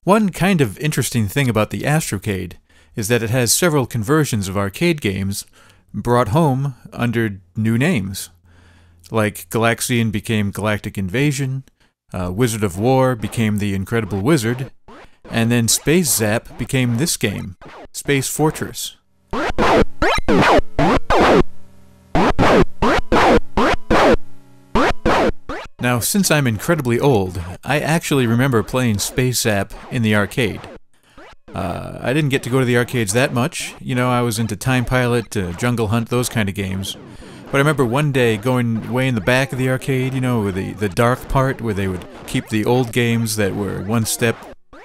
One kind of interesting thing about the Astrocade is that it has several conversions of arcade games brought home under new names. Like Galaxian became Galactic Invasion, Wizard of War became The Incredible Wizard, and then Space Zap became this game, Space Fortress. Now, since I'm incredibly old, I actually remember playing Space Zap in the arcade. I didn't get to go to the arcades that much. You know, I was into Time Pilot, Jungle Hunt, those kind of games. But I remember one day going way in the back of the arcade, you know, the dark part where they would keep the old games that were one step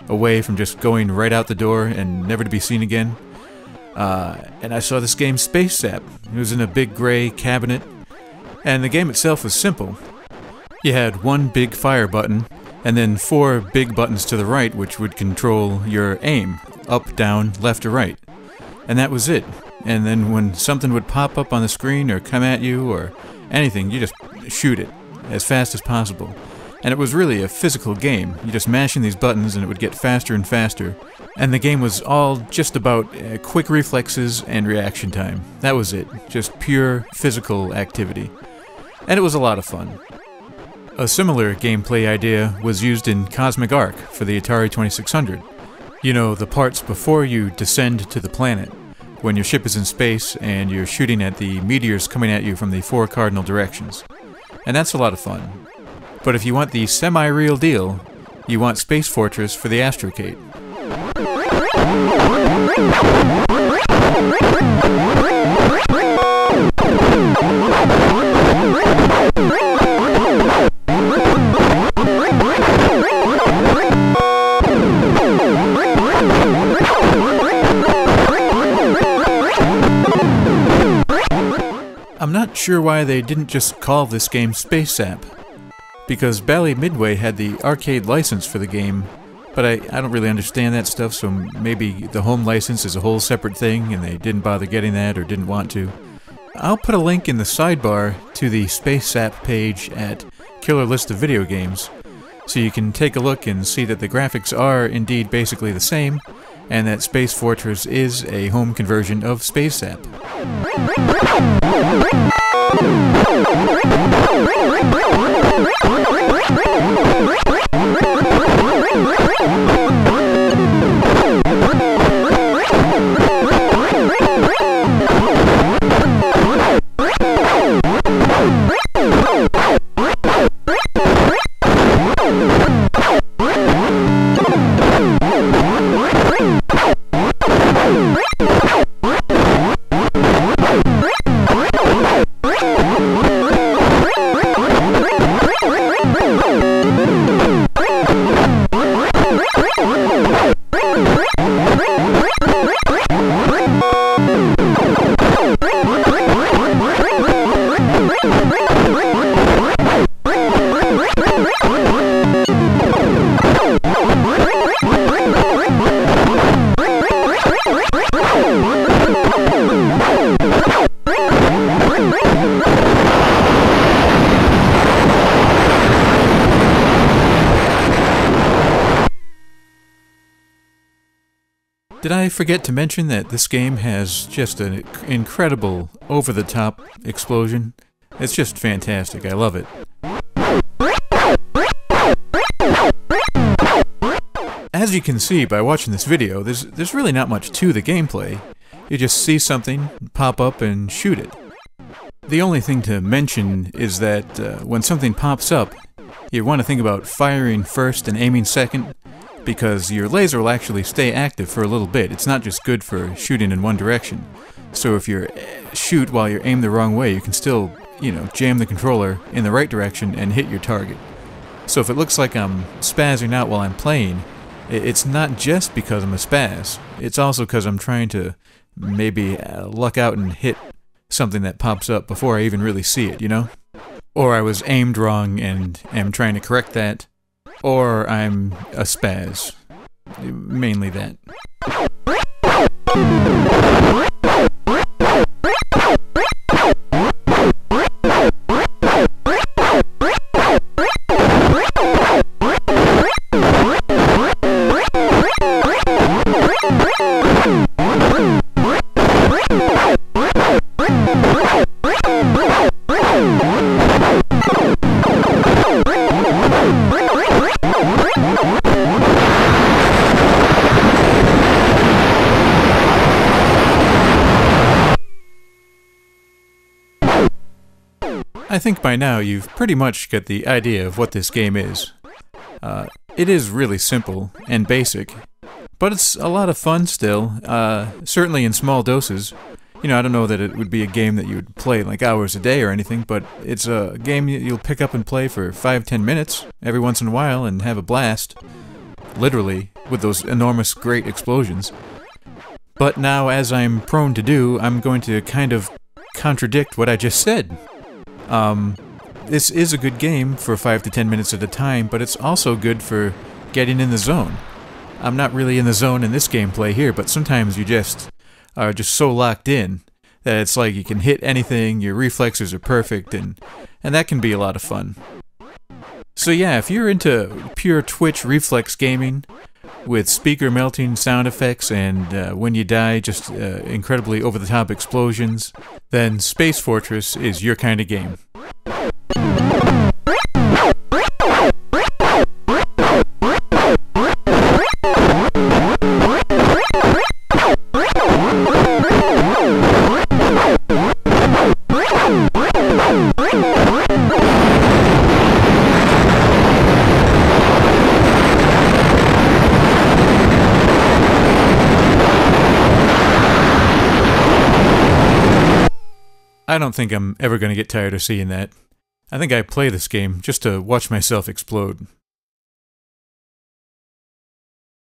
away from just going right out the door and never to be seen again. And I saw this game, Space Zap. It was in a big gray cabinet, and the game itself was simple. You had one big fire button, and then 4 big buttons to the right which would control your aim, up, down, left, or right. And that was it. And then when something would pop up on the screen or come at you or anything, you just shoot it as fast as possible. And it was really a physical game. You just mashing these buttons and it would get faster and faster. And the game was all just about quick reflexes and reaction time. That was it. Just pure physical activity. And it was a lot of fun. A similar gameplay idea was used in Cosmic Arc for the Atari 2600. You know, the parts before you descend to the planet, when your ship is in space and you're shooting at the meteors coming at you from the 4 cardinal directions. And that's a lot of fun. But if you want the semi-real deal, you want Space Fortress for the Astrocade. I'm not sure why they didn't just call this game Space Zap, because Bally Midway had the arcade license for the game, but I don't really understand that stuff, so maybe the home license is a whole separate thing and they didn't bother getting that or didn't want to. I'll put a link in the sidebar to the Space Zap page at Killer List of Video Games, so you can take a look and see that the graphics are indeed basically the same, and that Space Fortress is a home conversion of Space Zap. Did I forget to mention that this game has just an incredible, over-the-top explosion? It's just fantastic. I love it. As you can see by watching this video, there's really not much to the gameplay. You just see something, pop up, and shoot it. The only thing to mention is that when something pops up, you want to think about firing first and aiming second, because your laser will actually stay active for a little bit. It's not just good for shooting in one direction. So if you shoot while you're aimed the wrong way, you can still, you know, jam the controller in the right direction and hit your target. So if it looks like I'm spazzing out while I'm playing, it's not just because I'm a spaz. It's also because I'm trying to maybe luck out and hit something that pops up before I even really see it, you know? Or I was aimed wrong and am trying to correct that. Or I'm a spaz. Mainly that. I think by now you've pretty much got the idea of what this game is. It is really simple and basic, but it's a lot of fun still, certainly in small doses. You know, I don't know that it would be a game that you would play like hours a day or anything, but it's a game you'll pick up and play for 5-10 minutes every once in a while and have a blast. Literally, with those enormous great explosions. But now, as I'm prone to do, I'm going to kind of contradict what I just said. This is a good game for 5 to 10 minutes at a time, but it's also good for getting in the zone. I'm not really in the zone in this gameplay here, but sometimes you just are just so locked in that it's like you can hit anything, your reflexes are perfect, and that can be a lot of fun. So yeah, if you're into pure Twitch reflex gaming with speaker melting sound effects and when you die just incredibly over-the-top explosions, then Space Fortress is your kind of game. I don't think I'm ever going to get tired of seeing that. I think I play this game just to watch myself explode.